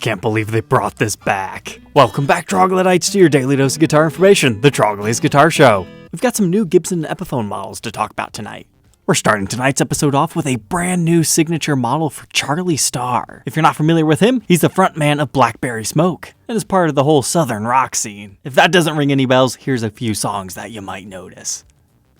can't believe they brought this back. Welcome back, Troglodytes, to your daily dose of guitar information, the Trogly's Guitar Show. We've got some new Gibson Epiphone models to talk about tonight. We're starting tonight's episode off with a brand new signature model for Charley Starr. If you're not familiar with him, he's the frontman of Blackberry Smoke and is part of the whole southern rock scene. If that doesn't ring any bells, here's a few songs that you might notice.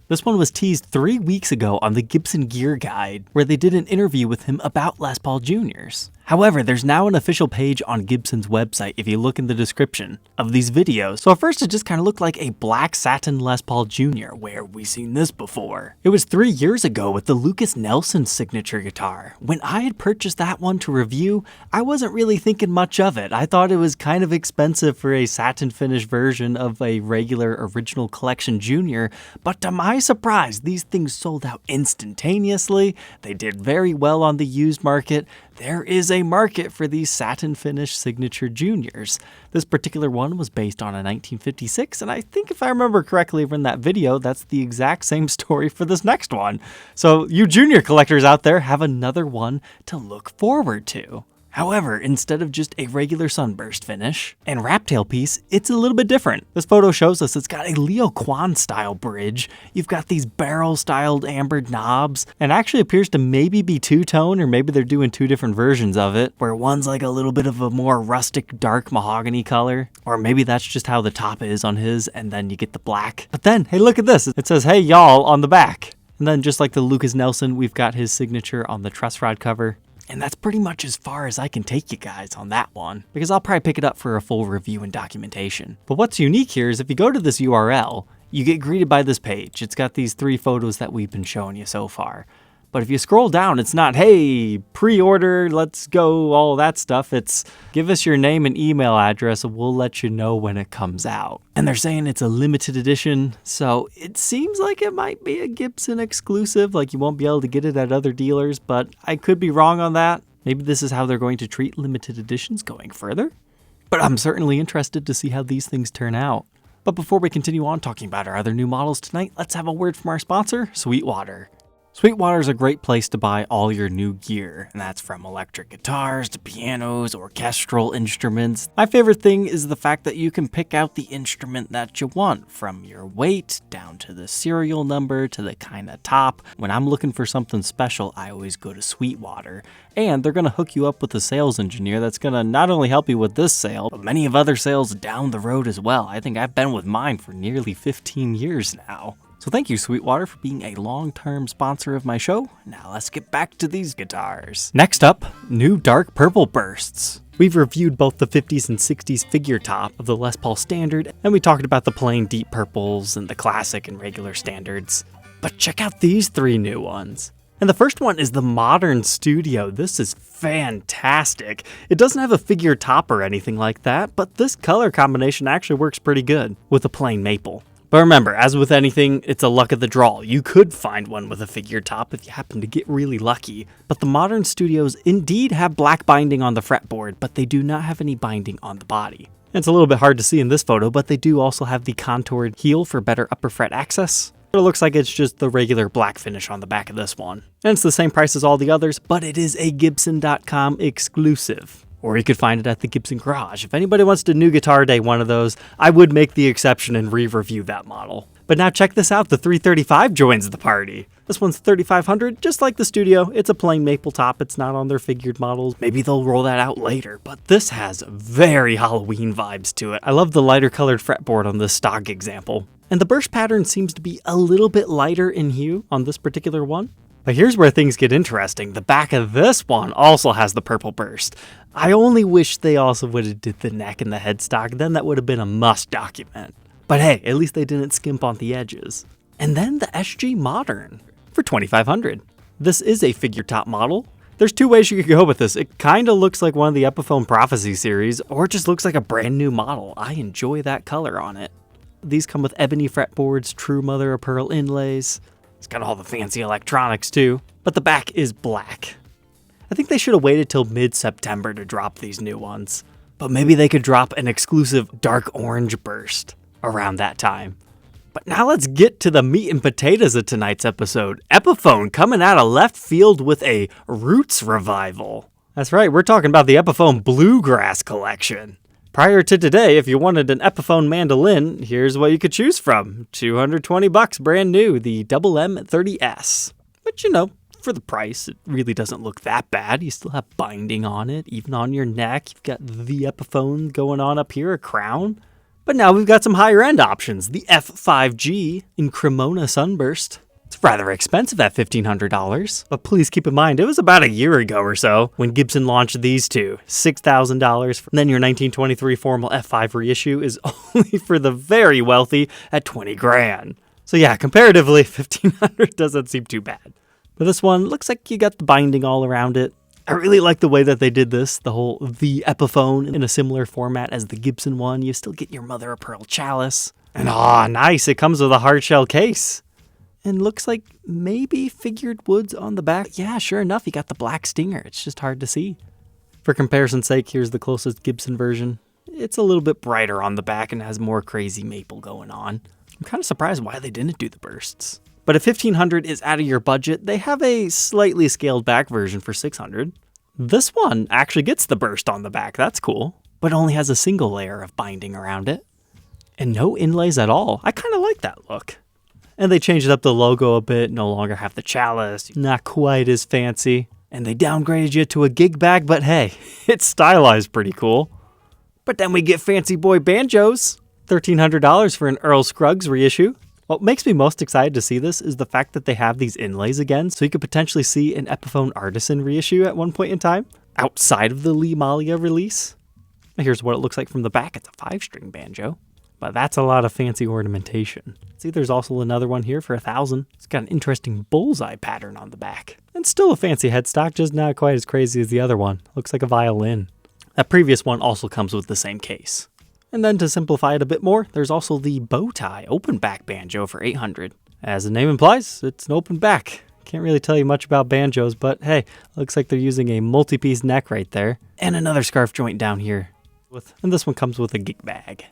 This one was teased 3 weeks ago on the Gibson Gear Guide, where they did an interview with him about Les Paul Juniors. However, there's now an official page on Gibson's website if you look in the description of these videos. So at first it just kind of looked like a black satin Les Paul Jr. Where have we seen this before? It was 3 years ago with the Lucas Nelson signature guitar. When I had purchased that one to review, I wasn't really thinking much of it. I thought it was kind of expensive for a satin finish version of a regular original collection Junior, but to my surprise, these things sold out instantaneously. They did very well on the used market. There is a market for these satin finish signature Juniors. This particular one was based on a 1956, and I think if I remember correctly from that video, that's the exact same story for this next one. So you Junior collectors out there have another one to look forward to. However, instead of just a regular sunburst finish and wrap tail piece, it's a little bit different. This photo shows us it's got a Leo Kwan style bridge. You've got these barrel styled ambered knobs, and actually appears to maybe be two-tone, or maybe they're doing two different versions of it, where one's like a little bit of a more rustic dark mahogany color, or maybe that's just how the top is on his, and then you get the black. But then, hey, look at this. It says, "Hey y'all" on the back. And then just like the Lucas Nelson, we've got his signature on the truss rod cover. And that's pretty much as far as I can take you guys on that one, because I'll probably pick it up for a full review and documentation. But what's unique here is if you go to this URL, you get greeted by this page. It's got these 3 photos that we've been showing you so far. But if you scroll down, it's not, "Hey, pre-order, let's go," all that stuff. It's, "Give us your name and email address and we'll let you know when it comes out." And they're saying it's a limited edition, so it seems like it might be a Gibson exclusive, like you won't be able to get it at other dealers, but I could be wrong on that. Maybe this is how they're going to treat limited editions going further. But I'm certainly interested to see how these things turn out. But before we continue on talking about our other new models tonight, let's have a word from our sponsor, Sweetwater. Sweetwater is a great place to buy all your new gear, and that's from electric guitars to pianos, orchestral instruments. My favorite thing is the fact that you can pick out the instrument that you want, from your weight down to the serial number to the kind of top. When I'm looking for something special, I always go to Sweetwater, and they're going to hook you up with a sales engineer that's going to not only help you with this sale, but many of other sales down the road as well. I think I've been with mine for nearly 15 years now. So thank you, Sweetwater, for being a long-term sponsor of my show. Now let's get back to these guitars. Next up, new dark purple bursts. We've reviewed both the 50s and 60s figure top of the Les Paul Standard, and we talked about the plain deep purples and the classic and regular standards. But check out these 3 new ones. And the first one is the Modern Studio. This is fantastic. It doesn't have a figure top or anything like that, but this color combination actually works pretty good with a plain maple. But remember, as with anything, it's a luck of the draw. You could find one with a figure top if you happen to get really lucky. But the Modern Studios indeed have black binding on the fretboard, but they do not have any binding on the body. It's a little bit hard to see in this photo, but they do also have the contoured heel for better upper fret access. It looks like it's just the regular black finish on the back of this one. And it's the same price as all the others, but it is a Gibson.com exclusive. Or you could find it at the Gibson Garage. If anybody wants to New Guitar Day one of those, I would make the exception and re-review that model. But now check this out, the 335 joins the party. This one's 3500, just like the Studio. It's a plain maple top, it's not on their figured models. Maybe they'll roll that out later, but this has very Halloween vibes to it. I love the lighter colored fretboard on this stock example. And the burst pattern seems to be a little bit lighter in hue on this particular one. But here's where things get interesting. The back of this one also has the purple burst. I only wish they also would have did the neck and the headstock, then that would have been a must document. But hey, at least they didn't skimp on the edges. And then the SG Modern for $2,500. This is a figure top model. There's 2 ways you could go with this. It kind of looks like one of the Epiphone Prophecy series, or it just looks like a brand new model. I enjoy that color on it. These come with ebony fretboards, true mother of pearl inlays. It's got all the fancy electronics too, but the back is black. I think they should have waited till mid-September to drop these new ones, but maybe they could drop an exclusive dark orange burst around that time. But now let's get to the meat and potatoes of tonight's episode. Epiphone coming out of left field with a Roots revival. That's right, we're talking about the Epiphone Bluegrass Collection. Prior to today, if you wanted an Epiphone mandolin, here's what you could choose from. $220 brand new, the M30S. But for the price, it really doesn't look that bad. You still have binding on it, even on your neck. You've got the Epiphone going on up here, a crown. But now we've got some higher end options. The F5G in Cremona Sunburst. It's rather expensive at $1,500, but please keep in mind, it was about a year ago or so when Gibson launched these two. $6,000, and then your 1923 Formal F5 reissue is only for the very wealthy at $20 grand. So yeah, comparatively, $1,500 doesn't seem too bad. But this one looks like you got the binding all around it. I really like the way that they did this, the Epiphone in a similar format as the Gibson one. You still get your mother of pearl chalice. And nice, it comes with a hard shell case. And looks like maybe figured woods on the back. Yeah, sure enough, you got the black stinger. It's just hard to see. For comparison's sake, here's the closest Gibson version. It's a little bit brighter on the back and has more crazy maple going on. I'm kind of surprised why they didn't do the bursts. But if $1,500 is out of your budget, they have a slightly scaled back version for $600. This one actually gets the burst on the back. That's cool. But only has a single layer of binding around it. And no inlays at all. I kind of like that look. And they changed up the logo a bit, no longer have the chalice, not quite as fancy. And they downgraded you to a gig bag, but hey, it's stylized pretty cool. But then we get fancy boy banjos. $1,300 for an Earl Scruggs reissue. What makes me most excited to see this is the fact that they have these inlays again, so you could potentially see an Epiphone Artisan reissue at one point in time, outside of the Lee Malia release. Here's what it looks like from the back. It's a 5-string banjo. But that's a lot of fancy ornamentation. See, there's also another one here for $1,000. It's got an interesting bullseye pattern on the back. And still a fancy headstock, just not quite as crazy as the other one. Looks like a violin. That previous one also comes with the same case. And then to simplify it a bit more, there's also the bow tie open back banjo for $800. As the name implies, it's an open back. Can't really tell you much about banjos, but hey, looks like they're using a multi-piece neck right there. And another scarf joint down here. And this one comes with a gig bag.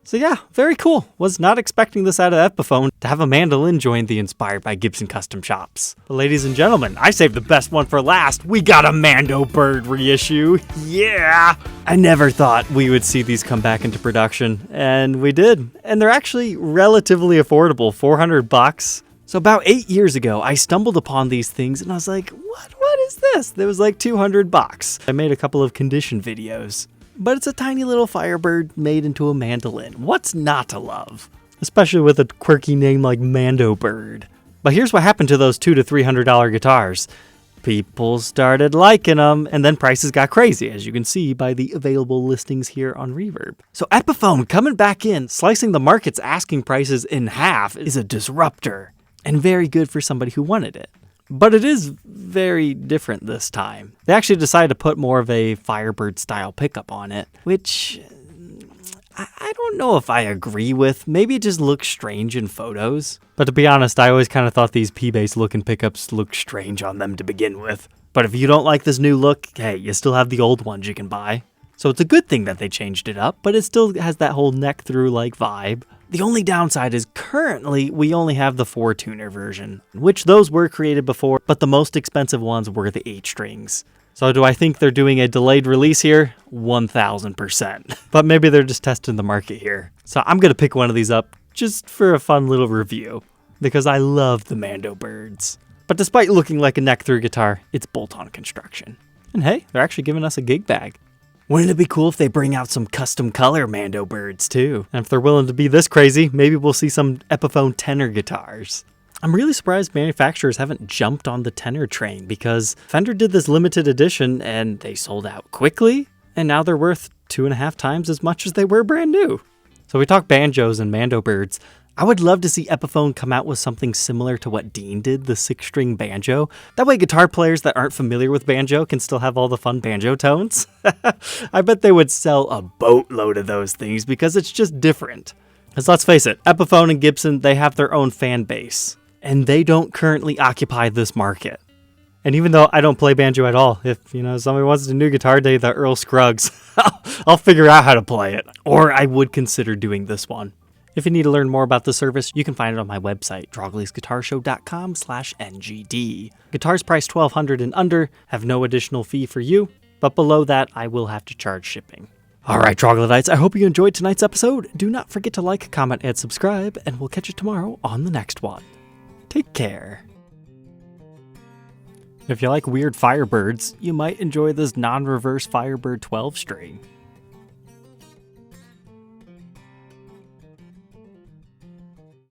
So yeah, very cool. Was not expecting this out of Epiphone, to have a mandolin join the Inspired by Gibson custom shops. But ladies and gentlemen, I saved the best one for last. We got a MANDOBIRD reissue. Yeah! I never thought we would see these come back into production, and we did. And they're actually relatively affordable, $400. So about 8 years ago, I stumbled upon these things and I was like, what is this? There was like $200. I made a couple of condition videos. But it's a tiny little Firebird made into a mandolin. What's not to love? Especially with a quirky name like MANDOBIRD. But here's what happened to those $200 to $300 guitars. People started liking them, and then prices got crazy, as you can see by the available listings here on Reverb. So Epiphone coming back in, slicing the market's asking prices in half is a disruptor, and very good for somebody who wanted it. But it is very different this time. They actually decided to put more of a Firebird style pickup on it, which I don't know if I agree with. Maybe it just looks strange in photos. But to be honest, I always kind of thought these P-bass looking pickups looked strange on them to begin with. But if you don't like this new look, hey, you still have the old ones you can buy. So it's a good thing that they changed it up, but it still has that whole neck through like vibe. The only downside is currently we only have the 4-tuner version, which those were created before, but the most expensive ones were the 8 strings. So do I think they're doing a delayed release here? 1000%. But maybe they're just testing the market here. So I'm going to pick one of these up just for a fun little review, because I love the MANDOBIRDs. But despite looking like a neck-through guitar, it's bolt-on construction. And hey, they're actually giving us a gig bag. Wouldn't it be cool if they bring out some custom color MANDOBIRDs too? And if they're willing to be this crazy, maybe we'll see some Epiphone tenor guitars. I'm really surprised manufacturers haven't jumped on the tenor train, because Fender did this limited edition and they sold out quickly, and now they're worth 2.5 times as much as they were brand new. So we talk banjos and MANDOBIRDs. I would love to see Epiphone come out with something similar to what Dean did, the 6-string banjo. That way guitar players that aren't familiar with banjo can still have all the fun banjo tones. I bet they would sell a boatload of those things because it's just different. Because let's face it, Epiphone and Gibson, they have their own fan base. And they don't currently occupy this market. And even though I don't play banjo at all, if somebody wants a new guitar day, the Earl Scruggs, I'll figure out how to play it. Or I would consider doing this one. If you need to learn more about the service, you can find it on my website, troglysguitarshow.com/ngd. Guitars priced $1,200 and under have no additional fee for you. but below that, I will have to charge shipping. Alright, Troglodytes, I hope you enjoyed tonight's episode. Do not forget to like, comment, and subscribe, and we'll catch you tomorrow on the next one. Take care. If you like weird Firebirds, you might enjoy this non-reverse Firebird 12 string.